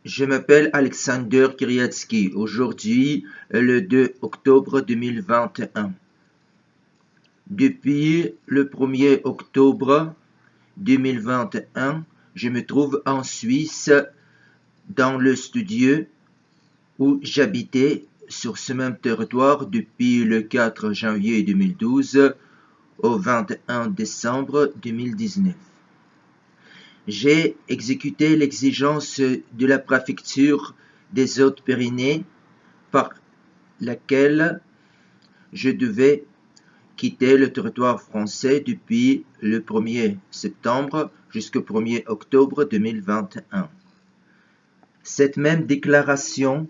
Je m'appelle Alexander Kiriatsky. Aujourd'hui est le 2 octobre 2021. Depuis le 1er octobre 2021, je me trouve en Suisse dans le studio où j'habitais sur ce même territoire depuis le 4 janvier 2012 au 21 décembre 2019. J'ai exécuté l'exigence de la préfecture des Hautes-Pyrénées par laquelle je devais quitter le territoire français depuis le 1er septembre jusqu'au 1er octobre 2021. Cette même déclaration,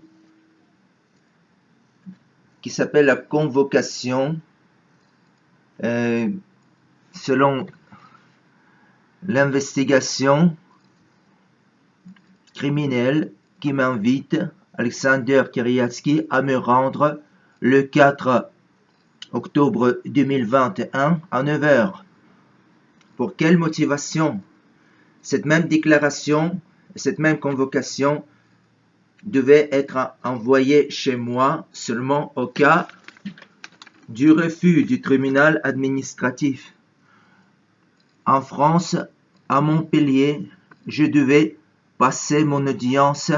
qui s'appelle la convocation, selon l'investigation criminelle qui m'invite, Alexander Kiriatsky, à me rendre le 4 octobre 2021 à 9h. Pour quelle motivation? Cette même déclaration, cette même convocation devait être envoyée chez moi seulement au cas du refus du tribunal administratif. En France, à Montpellier, je devais passer mon audience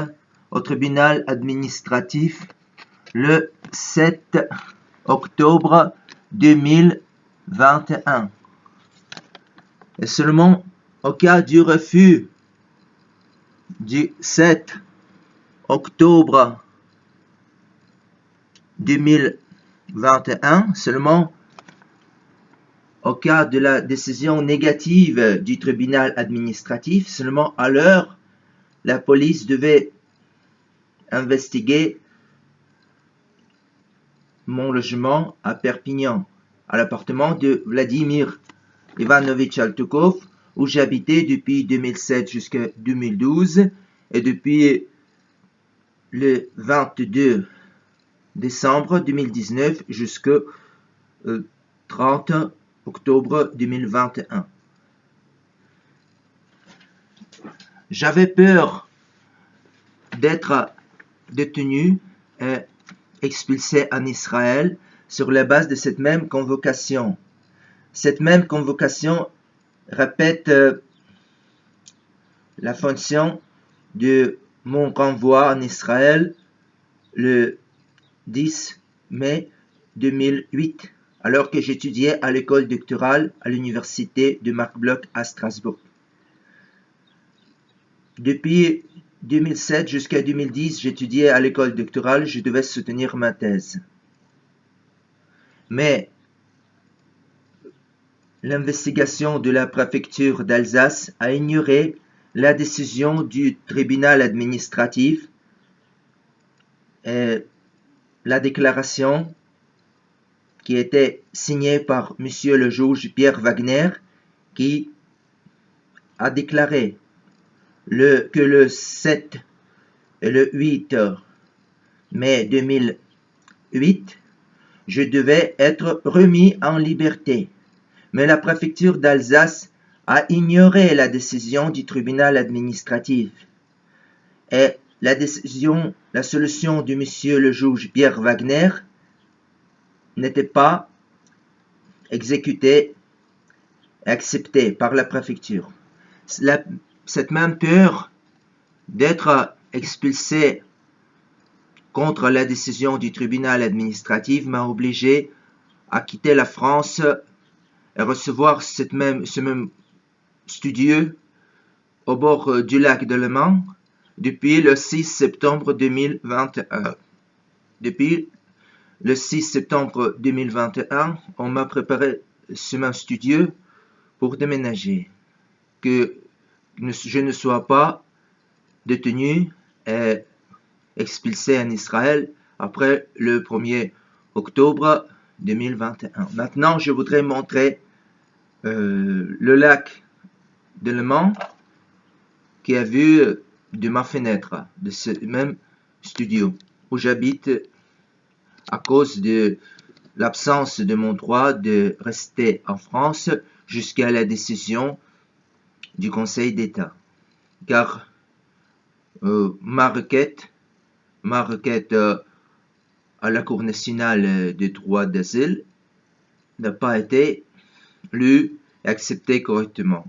au tribunal administratif le 7 octobre 2021. Et seulement au cas du refus du 7 octobre 2021, seulement au cas de la décision négative du tribunal administratif, seulement alors la police devait investiguer mon logement à Perpignan, à l'appartement de Vladimir Ivanovitch Altukov, où j'habitais depuis 2007 jusqu'à 2012 et depuis le 22 décembre 2019 jusqu'au 30 octobre 2021. J'avais peur d'être détenu et expulsé en Israël sur la base de cette même convocation. Cette même convocation répète la fonction de mon renvoi en Israël le 10 mai 2008, alors que j'étudiais à l'école doctorale à l'université de Max Bloch à Strasbourg. Depuis 2007 jusqu'à 2010, j'étudiais à l'école doctorale, je devais soutenir ma thèse. Mais l'investigation de la préfecture d'Alsace a ignoré la décision du tribunal administratif et la déclaration qui était signée par monsieur le juge Pierre Wagner, qui a déclaré que le 7 et le 8 mai 2008, je devais être remis en liberté. Mais la préfecture d'Alsace a ignoré la décision du tribunal administratif. Et la solution de monsieur le juge Pierre Wagner n'était pas exécutée et acceptée par la préfecture. Cette même peur d'être expulsé contre la décision du tribunal administratif m'a obligé à quitter la France et recevoir ce même studio au bord du lac de Le Mans depuis le 6 septembre 2021. Depuis le 6 septembre 2021, on m'a préparé ce même studio pour déménager, que je ne sois pas détenu et expulsé en Israël après le 1er octobre 2021. Maintenant, je voudrais montrer le lac de Le Mans qui a vu de ma fenêtre de ce même studio où j'habite à cause de l'absence de mon droit de rester en France jusqu'à la décision du Conseil d'État. Car ma requête à la Cour nationale des droits d'asile n'a pas été lue et acceptée correctement.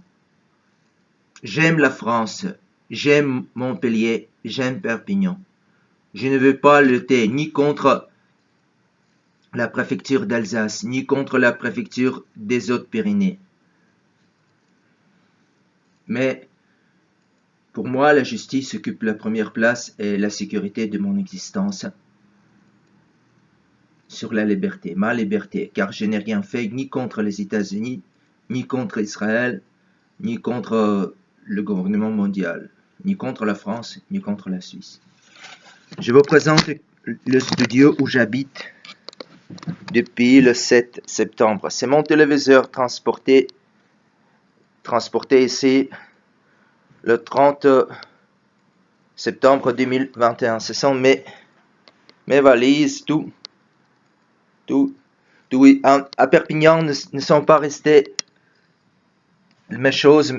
J'aime la France, j'aime Montpellier, j'aime Perpignan. Je ne veux pas lutter ni contre la préfecture d'Alsace, ni contre la préfecture des Hautes-Pyrénées. Mais pour moi, la justice occupe la première place et la sécurité de mon existence sur la liberté, ma liberté, car je n'ai rien fait ni contre les États-Unis, ni contre Israël, ni contre le gouvernement mondial, ni contre la France, ni contre la Suisse. Je vous présente le studio où j'habite depuis le 7 septembre. C'est mon téléviseur transporté ici le 30 septembre 2021. Ce sont mes valises, tout. À Perpignan ne sont pas restées mes choses.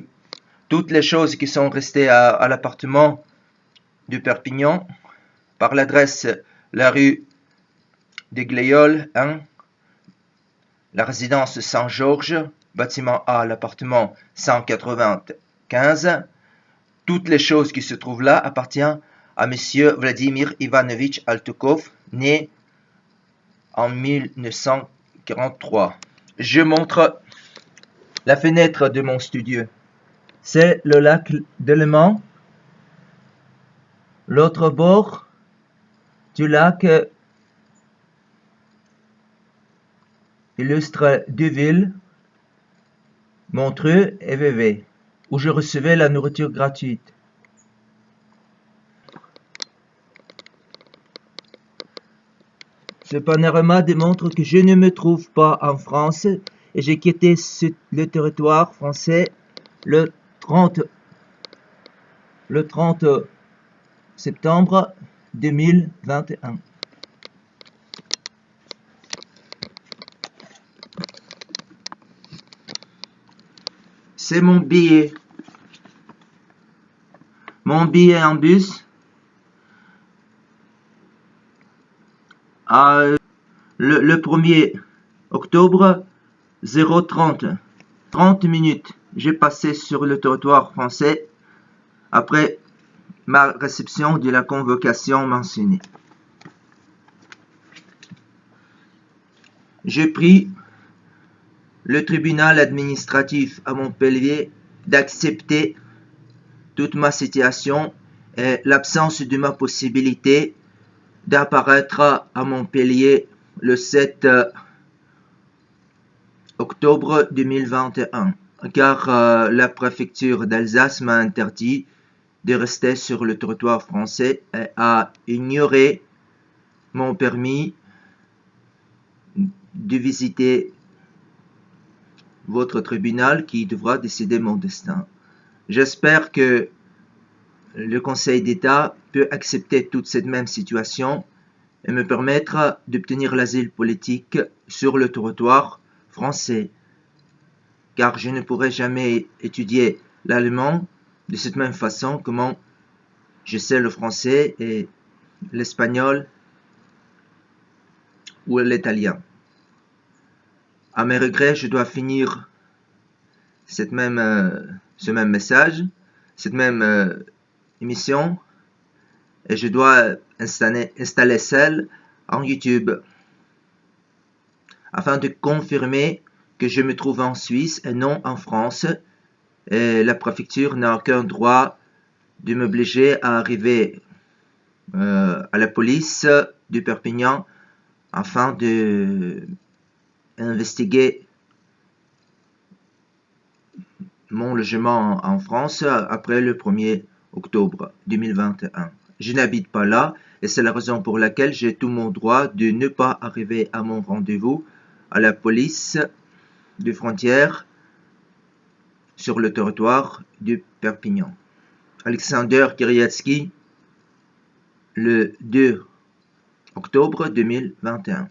Toutes les choses qui sont restées à l'appartement de Perpignan, par l'adresse la rue des Glaïoles 1, la résidence Saint-Georges, bâtiment A, l'appartement 195. Toutes les choses qui se trouvent là appartiennent à monsieur Vladimir Ivanovitch Altukov, né en 1943. Je montre la fenêtre de mon studio. C'est le lac de Léman. L'autre bord du lac illustre deux villes, Montreux et Vevey, où je recevais la nourriture gratuite. Ce panorama démontre que je ne me trouve pas en France et j'ai quitté le territoire français le 30 septembre 2021. C'est mon billet. Mon billet en bus. Le 1er octobre, 0:30. 30 minutes. J'ai passé sur le territoire français après ma réception de la convocation mentionnée. J'ai pris le tribunal administratif à Montpellier d'accepter toute ma situation et l'absence de ma possibilité d'apparaître à Montpellier le 7 octobre 2021, car la préfecture d'Alsace m'a interdit de rester sur le territoire français et a ignoré mon permis de visiter votre tribunal qui devra décider mon destin. J'espère que le Conseil d'État peut accepter toute cette même situation et me permettre d'obtenir l'asile politique sur le territoire français, car je ne pourrai jamais étudier l'allemand de cette même façon comment je sais le français et l'espagnol ou l'italien. À mes regrets, je dois finir ce même message, cette même émission, et je dois installer celle en YouTube afin de confirmer que je me trouve en Suisse et non en France, et la préfecture n'a aucun droit de m'obliger à arriver à la police de Perpignan afin de investiguer mon logement en France après le 1er octobre 2021. Je n'habite pas là et c'est la raison pour laquelle j'ai tout mon droit de ne pas arriver à mon rendez-vous à la police de frontière sur le territoire de Perpignan. Alexander Kiriatsky, le 2 octobre 2021.